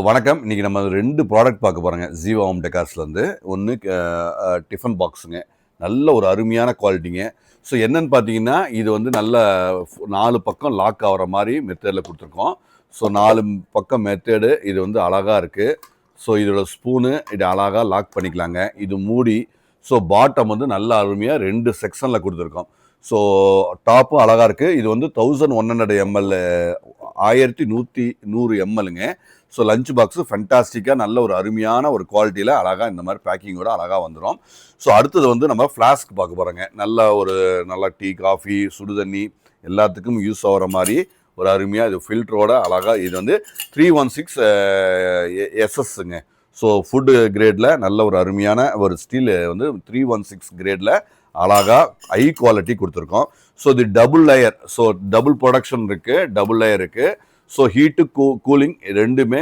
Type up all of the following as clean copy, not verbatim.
வணக்கம். இன்னைக்கு நம்ம 2 ப்ராடக்ட் பார்க்க போறோங்க. ஜீவா ஹோம் டெக்கார்ஸ்லேருந்து. ஒண்ணு டிஃபன் பாக்ஸுங்க. நல்ல ஒரு அருமையான குவாலிட்டிங்க. ஸோ என்னன்னு பார்த்தீங்கன்னா, இது வந்து நல்ல 4 பக்கம் லாக் ஆகுற மாரி மெத்தேடில் குடுத்துருக்கோம். ஸோ 4 பக்கம் மெத்தேடு இது வந்து அழகா இருக்கு. ஸோ இதோட ஸ்பூனு இது அழகா லாக் பண்ணிக்கலாங்க. இது மூடி. ஸோ பாட்டம் வந்து நல்ல அருமையா 2 செக்ஷனில் குடுத்துருக்கோம். ஸோ டாப்பும் அழகா இருக்கு. இது வந்து 1100 ml 1100 mlங்க. ஸோ லஞ்ச் பாக்ஸு ஃபென்டாஸ்டிக்காக நல்ல ஒரு அருமையான ஒரு குவாலிட்டியில் அழகாக இந்த மாதிரி பேக்கிங்கோட அழகாக வந்துடும். ஸோ அடுத்தது வந்து நம்ம ஃப்ளாஸ்க் பார்க்க போகிறோங்க. நல்ல டீ, காஃபி, சுடுதண்ணி எல்லாத்துக்கும் யூஸ் ஆகிற மாதிரி ஒரு அருமையாக இது ஃபில்டரோட அழகாக இது வந்து 316 எஸ்எஸ்ங்க. ஸோ ஃபுட்டு கிரேடில் நல்ல ஒரு அருமையான ஒரு ஸ்டீல் வந்து 316 கிரேடில் அழகாக ஹை குவாலிட்டி கொடுத்துருக்கோம். ஸோ இது double layer. So double production இருக்குது, டபுள் லேயர் இருக்குது. ஸோ ஹீட்டு கூலிங் ரெண்டுமே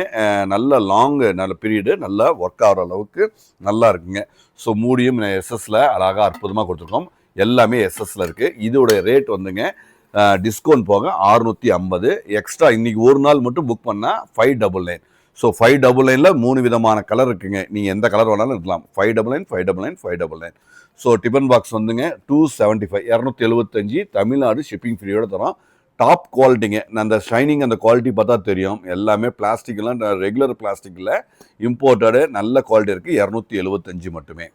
நல்ல பீரியடு நல்லா ஒர்க் ஆகிற அளவுக்கு நல்லா இருக்குங்க. ஸோ மூடியும் எஸ்எஸ்ல அழகாக அற்புதமாக கொடுத்துருக்கோம். எல்லாமே எஸ்எஸ்ல இருக்குது. இதோடைய ரேட் வந்துங்க டிஸ்கவுண்ட் போக 650. எக்ஸ்ட்ரா இன்னைக்கு ஒரு நாள் மட்டும் புக் பண்ணால் 599. ஸோ 599ல் 3 விதமான கலர் இருக்குங்க. நீங்கள் எந்த கலர் வேணாலும் இருக்கலாம். 599, 599, 599. ஸோ டிஃபன் பாக்ஸ் வந்துங்க 275, 275 தமிழ்நாடு ஷிப்பிங் ஃப்ரீயோட தரோம். டாப் குவாலிட்டிங்க. அந்த ஷைனிங் அந்த குவாலிட்டி பார்த்தா தெரியும். எல்லாமே பிளாஸ்டிக்லாம் ரெகுலர் பிளாஸ்டிக்கில் இம்போர்ட்டடு நல்ல குவாலிட்டி இருக்குது. 275 மட்டுமே.